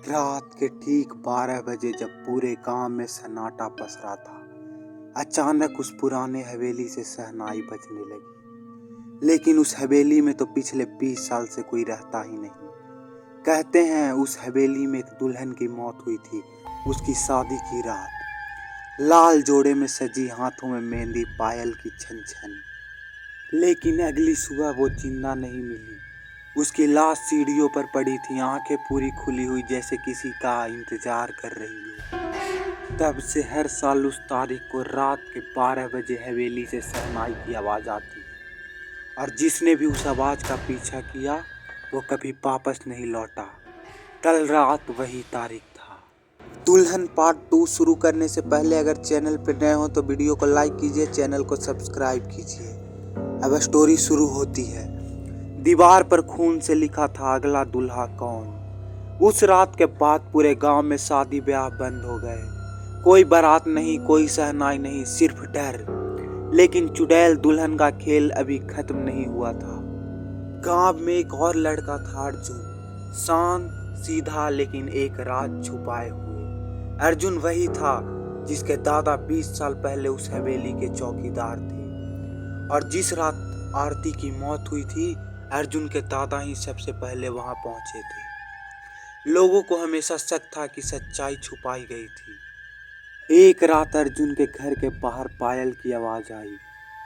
रात के ठीक 12 बजे जब पूरे गांव में सन्नाटा पसरा था, अचानक उस पुराने हवेली से शहनाई बजने लगी। लेकिन उस हवेली में तो पिछले 20 साल से कोई रहता ही नहीं। कहते हैं उस हवेली में एक दुल्हन की मौत हुई थी। उसकी शादी की रात, लाल जोड़े में सजी, हाथों में मेहंदी, पायल की छन छन। लेकिन अगली सुबह वो जिंदा नहीं मिली। उसकी लाश सीढ़ियों पर पड़ी थी, आंखें पूरी खुली हुई, जैसे किसी का इंतजार कर रही हो। तब से हर साल उस तारीख को रात के 12 बजे हवेली से शहनाई की आवाज़ आती है, और जिसने भी उस आवाज़ का पीछा किया वो कभी वापस नहीं लौटा। कल रात वही तारीख था। दुल्हन पार्ट 2 शुरू करने से पहले अगर चैनल पर नए हो तो वीडियो को लाइक कीजिए, चैनल को सब्सक्राइब कीजिए। अब स्टोरी शुरू होती है। दीवार पर खून से लिखा था, अगला दुल्हा कौन। उस रात के बाद पूरे गांव में शादी ब्याह बंद हो गए। कोई बारात नहीं, कोई शहनाई नहीं, सिर्फ डर। लेकिन चुड़ैल दुल्हन का खेल अभी खत्म नहीं हुआ था। गांव में एक और लड़का था, अर्जुन। शांत सीधा लेकिन एक राज छुपाए हुए। अर्जुन वही था जिसके दादा 20 साल पहले उस हवेली के चौकीदार थे, और जिस रात आरती की मौत हुई थी अर्जुन के दादा ही सबसे पहले वहां पहुंचे थे। लोगों को हमेशा शक था कि सच्चाई छुपाई गई थी। एक रात अर्जुन के घर के बाहर पायल की आवाज आई,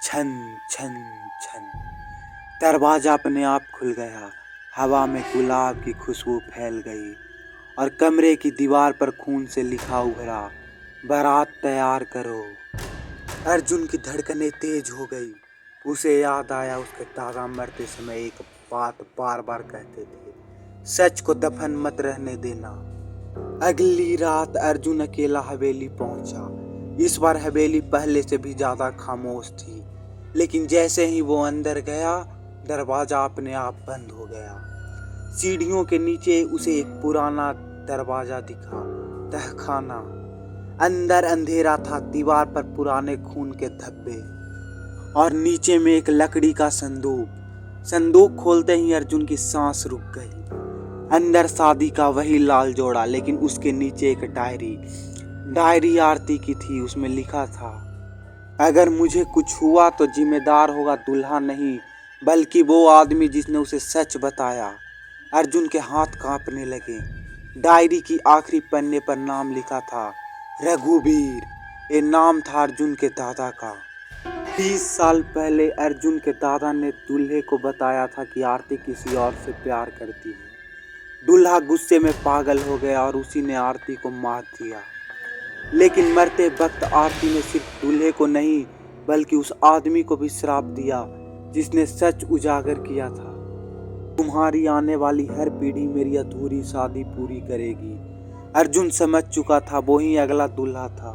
छन छन छन। दरवाजा अपने आप खुल गया, हवा में गुलाब की खुशबू फैल गई, और कमरे की दीवार पर खून से लिखा उभरा, बारात तैयार करो। अर्जुन की धड़कनें तेज हो गई। उसे याद आया उसके दादा मरते समय एक बात बार बार कहते थे, सच को दफन मत रहने देना। अगली रात अर्जुन अकेला हवेली पहुंचा। इस बार हवेली पहले से भी ज्यादा खामोश थी। लेकिन जैसे ही वो अंदर गया दरवाजा अपने आप बंद हो गया। सीढ़ियों के नीचे उसे एक पुराना दरवाजा दिखा, तहखाना। अंदर अंधेरा था, दीवार पर पुराने खून के धब्बे, और नीचे में एक लकड़ी का संदूक। संदूक खोलते ही अर्जुन की सांस रुक गई। अंदर शादी का वही लाल जोड़ा, लेकिन उसके नीचे एक डायरी आरती की थी। उसमें लिखा था, अगर मुझे कुछ हुआ तो जिम्मेदार होगा दूल्हा नहीं, बल्कि वो आदमी जिसने उसे सच बताया। अर्जुन के हाथ कांपने लगे। डायरी की आखिरी पन्ने पर नाम लिखा था, रघुवीर। ये नाम था अर्जुन के दादा का। 20 साल पहले अर्जुन के दादा ने दूल्हे को बताया था कि आरती किसी और से प्यार करती है। दूल्हा गुस्से में पागल हो गया और उसी ने आरती को मार दिया। लेकिन मरते वक्त आरती ने सिर्फ दूल्हे को नहीं बल्कि उस आदमी को भी श्राप दिया जिसने सच उजागर किया था, तुम्हारी आने वाली हर पीढ़ी मेरी अधूरी शादी पूरी करेगी। अर्जुन समझ चुका था वो ही अगला दूल्हा था।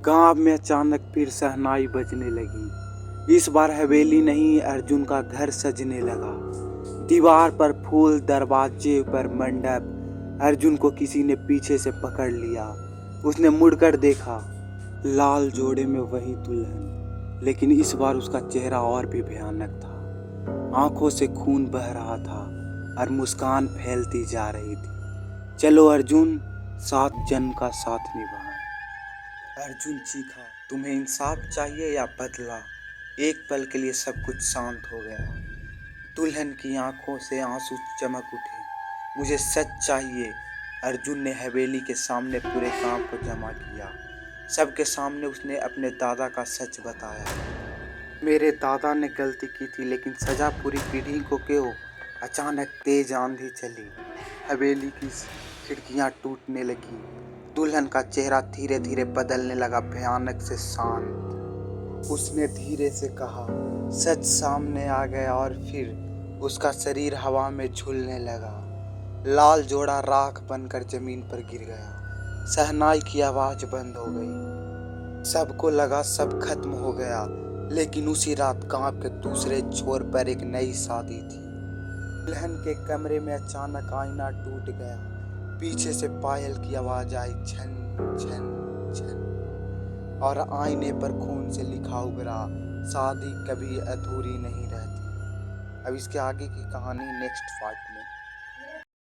गांव में अचानक फिर शहनाई बजने लगी। इस बार हवेली नहीं, अर्जुन का घर सजने लगा। दीवार पर फूल, दरवाजे पर मंडप। अर्जुन को किसी ने पीछे से पकड़ लिया। उसने मुड़कर देखा, लाल जोड़े में वही दुल्हन, लेकिन इस बार उसका चेहरा और भी भयानक था। आंखों से खून बह रहा था और मुस्कान फैलती जा रही थी। चलो अर्जुन, सात जन्म का साथ निभाएं। अर्जुन चीखा, तुम्हें इंसाफ चाहिए या बदला? एक पल के लिए सब कुछ शांत हो गया। दुल्हन की आंखों से आंसू चमक उठे। मुझे सच चाहिए। अर्जुन ने हवेली के सामने पूरे गांव को जमा किया। सबके सामने उसने अपने दादा का सच बताया। मेरे दादा ने गलती की थी, लेकिन सजा पूरी पीढ़ी को क्यों? अचानक तेज आंधी चली, हवेली की खिड़कियां टूटने लगी। दुल्हन का चेहरा धीरे धीरे बदलने लगा, भयानक से शांत। उसने धीरे से कहा, सच सामने आ गया, और फिर उसका शरीर हवा में झूलने लगा। लाल जोड़ा राख बनकर जमीन पर गिर गया। शहनाई की आवाज बंद हो गई। सबको लगा सब खत्म हो गया, लेकिन उसी रात गांव के दूसरे छोर पर एक नई शादी थी। दुल्हन के कमरे में अचानक आईना टूट गया। पीछे से पायल की आवाज आई, छन छन छन, और आईने पर खून से लिखा उभरा, शादी कभी अधूरी नहीं रहती। अब इसके आगे की कहानी नेक्स्ट पार्ट में।